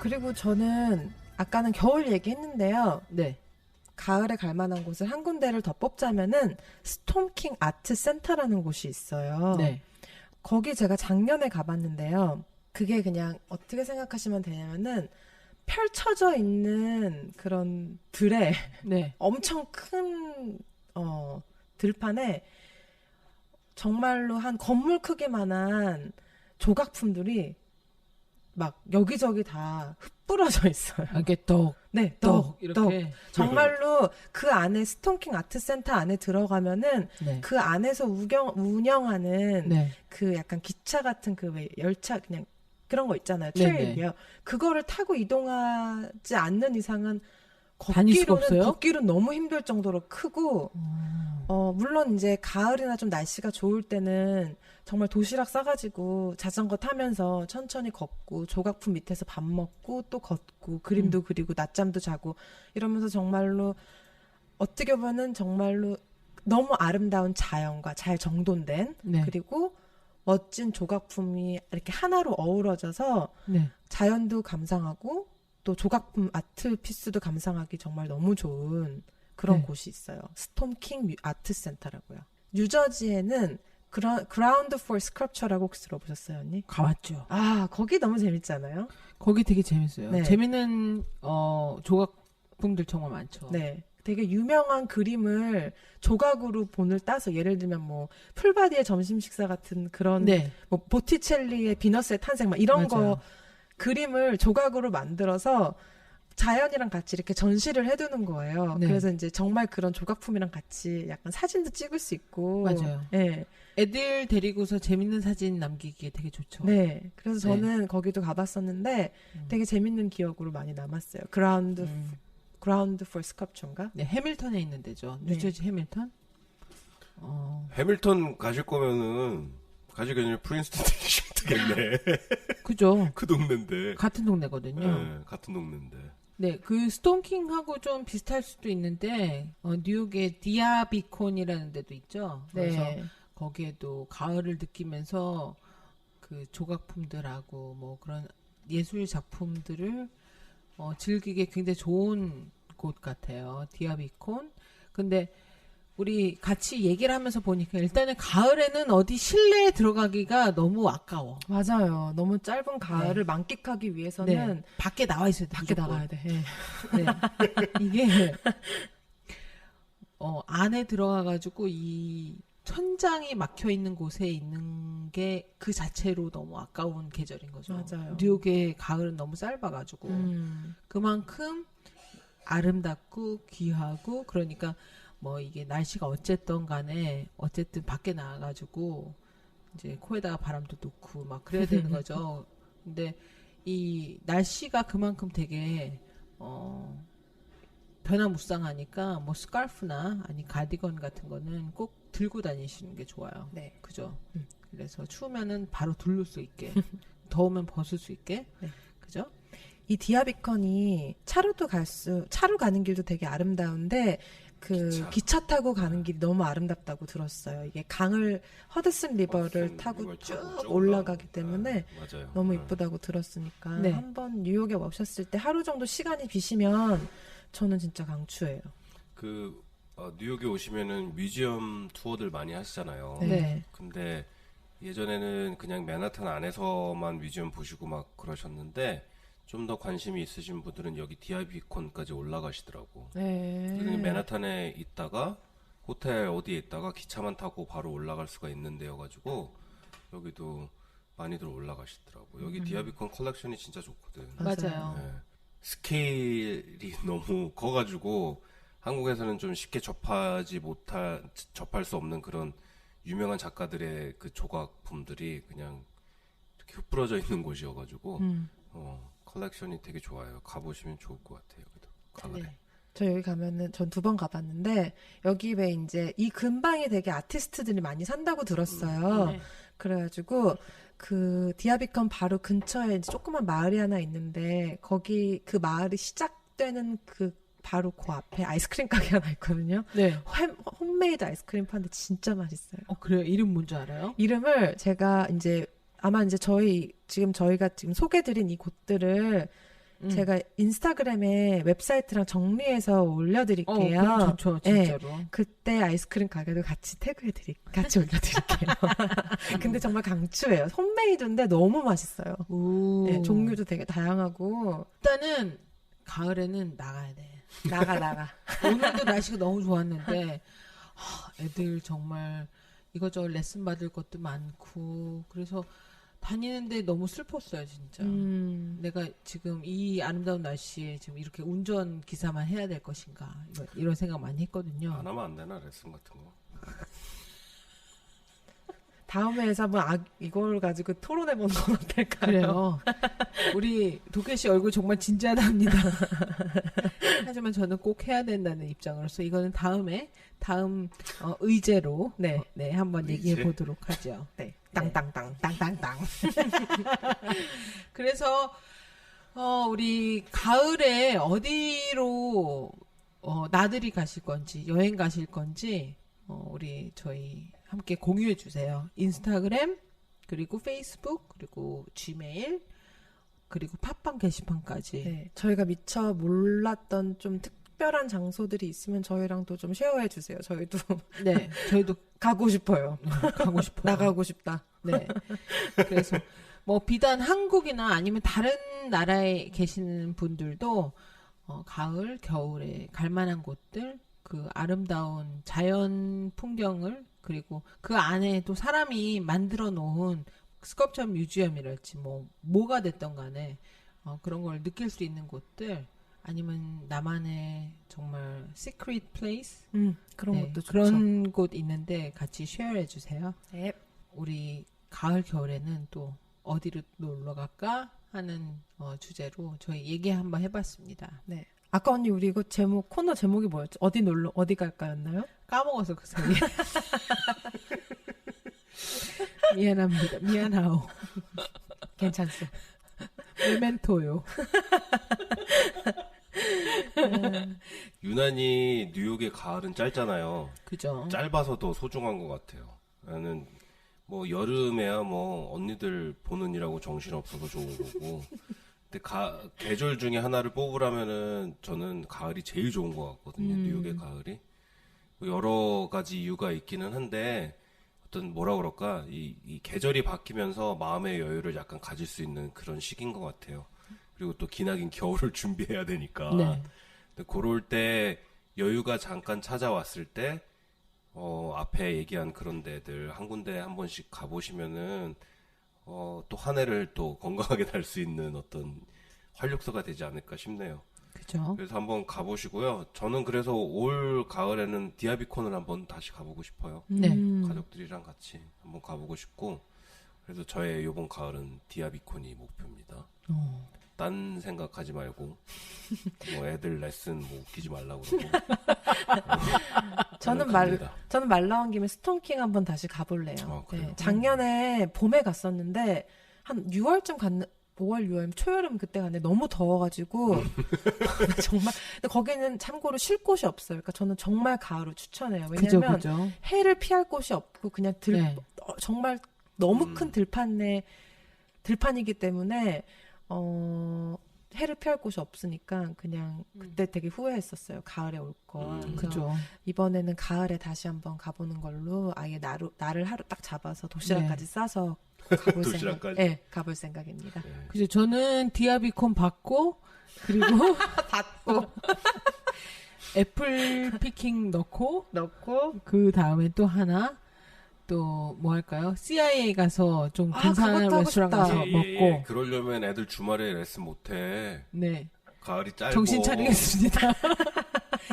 그리고 저는 아까는 겨울 얘기했는데요. 네. 가을에 갈 만한 곳을 한 군데를 더 뽑자면은 스톰킹 아트 센터라는 곳이 있어요. 네. 거기 제가 작년에 가봤는데요. 그게 그냥 어떻게 생각하시면 되냐면은 펼쳐져 있는 그런 들에 네. 엄청 큰 들판에 정말로 한 건물 크기만한 조각품들이 막 여기저기 다 흩뿌려져 있어요. 이게 떡, 네, 떡 떡, 이렇게. 정말로 그 안에 스톤킹 아트센터 안에 들어가면은 네. 그 안에서 운영하는 네. 그 약간 기차 같은 그 왜 열차 그냥 그런 거 있잖아요. 네네. 트레일이요. 그거를 타고 이동하지 않는 이상은 다닐 수가 없어요? 걷기는 너무 힘들 정도로 크고 물론 이제 가을이나 좀 날씨가 좋을 때는 정말 도시락 싸가지고 자전거 타면서 천천히 걷고 조각품 밑에서 밥 먹고 또 걷고 그림도 그리고 낮잠도 자고 이러면서 정말로 어떻게 보면 정말로 너무 아름다운 자연과 잘 정돈된 네. 그리고 멋진 조각품이 이렇게 하나로 어우러져서 네. 자연도 감상하고 또 조각품 아트 피스도 감상하기 정말 너무 좋은 그런 네. 곳이 있어요. 스톰킹 아트 센터라고요. 뉴저지에는 그라운드 포 스컬프처라고 혹시 들어보셨어요, 언니? 가봤죠. 거기 너무 재밌잖아요. 거기 되게 재밌어요. 네. 재밌는 조각품들 정말 많죠. 네. 되게 유명한 그림을 조각으로 본을 따서 예를 들면 뭐 풀바디의 점심 식사 같은 그런 네. 뭐 보티첼리의 비너스의 탄생 막 이런 맞아요. 거 그림을 조각으로 만들어서 자연이랑 같이 이렇게 전시를 해두는 거예요. 네. 그래서 이제 정말 그런 조각품이랑 같이 약간 사진도 찍을 수 있고. 맞아요. 네. 애들 데리고서 재밌는 사진 남기기에 되게 좋죠. 네. 그래서 저는 거기도 가봤었는데 되게 재밌는 기억으로 많이 남았어요. 그라운드 포 스컬프처인가? 네, 해밀턴에 있는 데죠. 네. 뉴저지 해밀턴. 해밀턴 가실 거면은 가시기 전에 프린스턴 되시면 되겠네. 그죠. 그 동네인데. 같은 동네거든요. 네, 같은 동네인데. 네, 그 스톤킹하고 좀 비슷할 수도 있는데 뉴욕에 디아비콘이라는 데도 있죠. 그래서 네. 거기에도 가을을 느끼면서 그 조각품들하고 뭐 그런 예술 작품들을 즐기기 굉장히 좋은 곳 같아요. 디아비콘. 근데 우리 같이 얘기를 하면서 보니까 일단은 가을에는 어디 실내에 들어가기가 너무 아까워. 맞아요. 너무 짧은 가을을 만끽하기 위해서는 네. 밖에 나와 있어야 돼. 밖에 무조건. 나가야 돼. 네. 네. 이게 안에 들어가가지고 이 천장이 막혀 있는 곳에 있는 게 그 자체로 너무 아까운 계절인 거죠. 맞아요. 뉴욕의 가을은 너무 짧아가지고 그만큼 아름답고 귀하고 그러니까 뭐 이게 날씨가 어쨌든 간에 어쨌든 밖에 나와가지고 이제 코에다가 바람도 넣고 막 그래야 되는 거죠. 근데 이 날씨가 그만큼 되게 변화무쌍하니까 뭐 스카프나 아니 가디건 같은 거는 꼭 들고 다니시는 게 좋아요. 네. 그죠? 그래서 추우면은 바로 둘릴 수 있게, 더우면 벗을 수 있게, 네. 그죠? 이 디아비컨이 차로 가는 길도 되게 아름다운데 기차 타고 가는 길이 너무 아름답다고 들었어요. 이게 강을 허드슨 리버를 허드슨 타고 리버를 쭉 타고 쭉 올라가기 올라가고. 때문에 맞아요. 너무 이쁘다고 들었으니까 네. 한번 뉴욕에 오셨을 때 하루 정도 시간이 비시면 저는 진짜 강추해요. 뉴욕에 오시면은 뮤지엄 투어들 많이 하시잖아요. 네. 근데 예전에는 그냥 맨하탄 안에서만 뮤지엄 보시고 막 그러셨는데 좀 더 관심이 있으신 분들은 여기 디아비콘까지 올라가시더라고. 그래서 맨하탄에 있다가 호텔 어디에 있다가 기차만 타고 바로 올라갈 수가 있는 데여가지고 여기도 많이들 올라가시더라고. 여기 디아비콘 컬렉션이 진짜 좋거든. 맞아요. 네. 스케일이 너무 커가지고 한국에서는 좀 쉽게 접할 수 없는 그런 유명한 작가들의 그 조각품들이 그냥 이렇게 흩뿌러져 있는 곳이어가지고 컬렉션이 되게 좋아요. 가보시면 좋을 것 같아요. 여기도 가을에. 네. 저 여기 가면은 전 2번 가봤는데 여기 왜 이제 이 근방에 되게 아티스트들이 많이 산다고 들었어요. 네. 그래가지고 그 디아비콘 바로 근처에 이제 조그만 마을이 하나 있는데 거기 그 마을이 시작되는 그 바로 그 앞에 아이스크림 가게 하나 있거든요. 네. 홈메이드 아이스크림 파는데 진짜 맛있어요. 그래요? 이름 뭔지 알아요? 이름을 제가 이제 아마 이제 저희가 지금 소개드린 이 곳들을 제가 인스타그램에 웹사이트랑 정리해서 올려드릴게요. 그럼 좋죠, 진짜로. 네, 그때 아이스크림 가게도 같이 같이 올려드릴게요. 근데 정말 강추해요. 홈메이드인데 너무 맛있어요. 네, 종류도 되게 다양하고. 일단은 가을에는 나가야 돼. 나가. 오늘도 날씨가 너무 좋았는데 애들 정말 이것저것 레슨 받을 것도 많고 그래서 다니는데 너무 슬펐어요, 진짜. 내가 지금 이 아름다운 날씨에 지금 이렇게 운전 기사만 해야 될 것인가 이런 생각 많이 했거든요. 안 하면 안 되나 레슨 같은 거. 다음 회에서 한번 이걸 가지고 토론해보는 건 어떨까요? 그래요. 우리 도깨 씨 얼굴 정말 진지하답니다. 하지만 저는 꼭 해야 된다는 입장으로서 이거는 다음 의제로 네 한번 얘기해 보도록 하죠. 네. 땅땅땅. 그래서 우리 가을에 어디로 나들이 가실 건지 여행 가실 건지 우리 저희 함께 공유해 주세요. 인스타그램 그리고 페이스북 그리고 지메일 그리고 팟빵 게시판까지. 네, 저희가 미처 몰랐던 좀 특별한 장소들이 있으면 저희랑도 좀 쉐어해 주세요. 저희도 네, 저희도 가고 싶어요. 가고 싶어요. 나가고 싶다. 네. 그래서 뭐 비단 한국이나 아니면 다른 나라에 계시는 분들도 가을, 겨울에 갈 만한 곳들, 그 아름다운 자연 풍경을 그리고 그 안에 또 사람이 만들어 놓은 스컬프처 뮤지엄이랄지 뭐가 됐던 간에 그런 걸 느낄 수 있는 곳들 아니면 나만의 정말 시크릿 플레이스 그런 것도 좋죠. 그런 곳 있는데 같이 쉐어해 주세요. 네. 우리 가을 겨울에는 또 어디로 놀러 갈까 하는 주제로 저희 얘기 한번 해봤습니다. 네. 아까 언니 우리 이거 코너 제목이 뭐였죠? 어디 갈까였나요? 까먹어서 그 사이에. 미안합니다. 미안하오. 괜찮소. 메멘토요. 유난히 뉴욕의 가을은 짧잖아요. 그죠. 짧아서 더 소중한 것 같아요. 나는 뭐 여름에야 뭐 언니들 보느니라고 정신 없어서 좋은 거고. 근데 계절 중에 하나를 뽑으라면은 저는 가을이 제일 좋은 것 같거든요. 뉴욕의 가을이. 여러 가지 이유가 있기는 한데 어떤 뭐라 그럴까 이 계절이 바뀌면서 마음의 여유를 약간 가질 수 있는 그런 시기인 것 같아요. 그리고 또 기나긴 겨울을 준비해야 되니까. 네. 근데 그럴 때 여유가 잠깐 찾아왔을 때 앞에 얘기한 그런 데들 한 군데 한 번씩 가보시면은 또 한 해를 또 건강하게 날 수 있는 어떤 활력소가 되지 않을까 싶네요. 그죠. 그래서 한번 가보시고요. 저는 그래서 올 가을에는 디아비콘을 한번 다시 가보고 싶어요. 네. 가족들이랑 같이 한번 가보고 싶고 그래서 저의 이번 가을은 디아비콘이 목표입니다. 딴 생각하지 말고 뭐 애들 레슨 뭐 웃기지 말라고 그러고 저는 말 나온 김에 스톤킹 한번 다시 가볼래요. 그래요? 네, 작년에 봄에 갔었는데 한 6월쯤 5월, 6월, 초여름 그때 갔는데 너무 더워가지고 정말 근데 거기는 참고로 쉴 곳이 없어요. 그러니까 저는 정말 가을을 추천해요. 왜냐면 그죠. 해를 피할 곳이 없고 그냥 네. 정말 너무 큰 들판이기 때문에 해를 피할 곳이 없으니까 그냥 그때 되게 후회했었어요. 가을에 올 걸. 그래서 그죠. 이번에는 가을에 다시 한번 가보는 걸로 아예 날을 하루 딱 잡아서 도시락까지 싸서 가볼 도시락까지? 네, 가볼 생각입니다. 네. 그죠. 저는 디아비콘 받고 그리고 받고 애플 피킹 넣고 넣고 그 다음에 또 하나 또 뭐 할까요? CIA 가서 좀 아, 근사한 그것도 하고 레스토랑 싶다. 가서 먹고 그러려면 애들 주말에 레슨 못해. 네 가을이 짧고. 정신 차리겠습니다.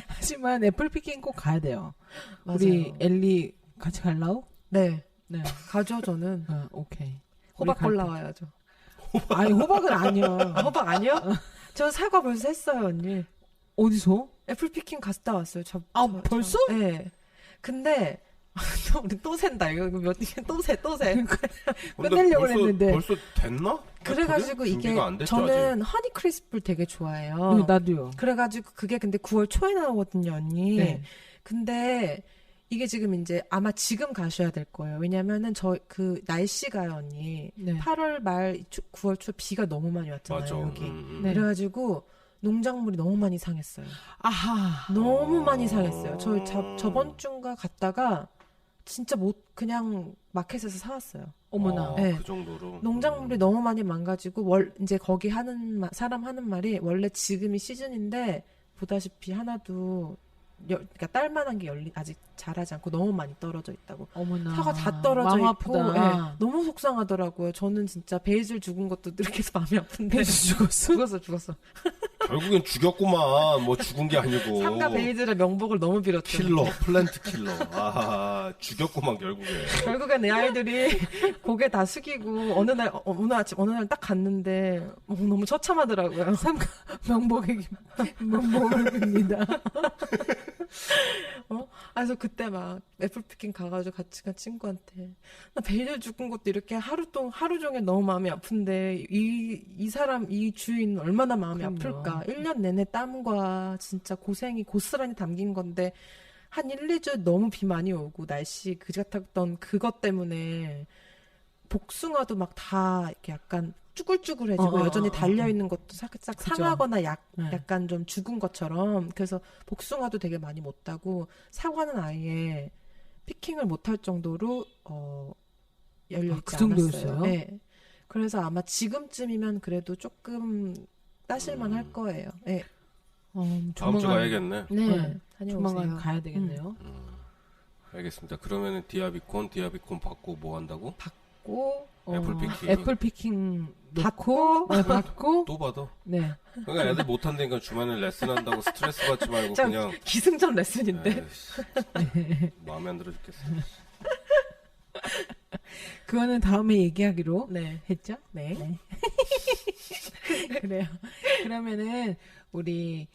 하지만 애플 피킹 꼭 가야 돼요. 맞아요. 우리 엘리 같이 갈라오? 네, 네. 가죠 저는. 오케이. 호박 우리 갈 때. 골라와야죠. 아니 호박은 아니야. 아, 호박 아니요? 저 사과 벌써 했어요 언니. 어디서? 애플 피킹 갔다 왔어요. 벌써? 네. 근데 우리 또 샌다. 이거 또 새. 근데 끝내려고 벌써, 했는데. 벌써 됐나? 그래가지고 애플이? 이게 준비가 안 됐죠, 저는 허니 크리스프를 되게 좋아해요. 네, 나도요. 그래가지고 그게 근데 9월 초에 나오거든요, 언니. 네. 근데 이게 지금 이제 아마 지금 가셔야 될 거예요. 왜냐면은 그 날씨가요, 언니. 네. 8월 말 9월 초 비가 너무 많이 왔잖아요, 맞아. 여기. 네. 그래가지고 농작물이 너무 많이 상했어요. 아하. 너무 많이 상했어요. 저번 주인가 갔다가 진짜 그냥 마켓에서 사왔어요. 어머나. 네. 그 정도로. 농작물이 너무 많이 망가지고 이제 거기 사람 하는 말이 원래 지금이 시즌인데 보다시피 하나도 그러니까 딸만한 게 아직 자라지 않고 너무 많이 떨어져 있다고. 어머나. 사과 다 떨어져 마음 있고 아프다. 예, 너무 속상하더라고요. 저는 진짜 베이즐 죽은 것도 이렇게 해서 마음이 아픈데 베이즐 죽었어? 죽었어. 결국엔 죽였구만. 뭐 죽은 게 아니고. 삼가 베이즐의 명복을 너무 빌었죠. 킬러, 플랜트 킬러. 아, 죽였구만 결국에. 결국엔 내 아이들이 고개 다 숙이고 어느 날 딱 갔는데 너무 처참하더라고요. 삼가 명복의 명복을 빕니다. 그래서 그때 막 애플피킹 가가지고 같이 간 친구한테 나 베이즐 죽은 것도 이렇게 하루 종일 너무 마음이 아픈데 이 사람 이 주인 얼마나 마음이 그럼요. 아플까. 1년 내내 땀과 진짜 고생이 고스란히 담긴 건데 한 1, 2주 너무 비 많이 오고 날씨 그지 같았던 그것 때문에 복숭아도 막 다 이렇게 약간 쭈글쭈글해지고 여전히 달려있는 것도 살짝 그죠. 상하거나 네. 약간 좀 죽은 것처럼. 그래서 복숭아도 되게 많이 못 따고 사과는 아예 피킹을 못할 정도로 열려있지 그 정도였어요? 않았어요. 네. 그래서 아마 지금쯤이면 그래도 조금 따실만 할 거예요. 네. 다음 주 가야겠네. 네. 조만간 다녀오세요. 가야 되겠네요. 알겠습니다. 그러면은 디아비콘 받고 뭐 한다고? 받고 애플 피킹. 애플 피킹 받고 받고 또 받아. 네. 그러니까 애들 못한다니까 주말에 레슨 한다고 스트레스 받지 말고 참 그냥. 기승전 레슨인데. 에이씨, 마음에 안 들어 죽겠어. 그거는 다음에 얘기하기로 네. 했죠? 네. 그래요. 그러면은 우리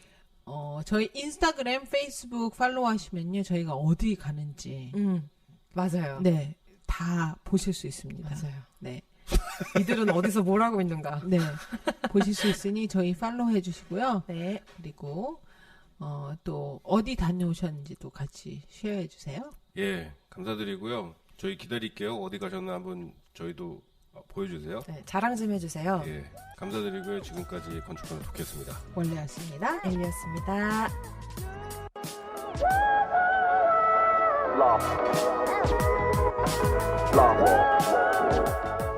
저희 인스타그램, 페이스북 팔로우 하시면요. 저희가 어디 가는지 맞아요. 네. 다 보실 수 있습니다. 맞아요. 네. 이들은 어디서 뭘 하고 있는가? 네. 보실 수 있으니 저희 팔로우 해 주시고요. 네. 그리고 또 어디 다녀오셨는지도 같이 쉐어해 주세요. 예, 감사드리고요. 저희 기다릴게요. 어디 가셨나 한번 저희도 보여주세요. 네, 자랑 좀 해주세요. 예, 감사드리고요. 지금까지 건축가는 좋겠습니다. 원래였습니다. 엘리였습니다. Love.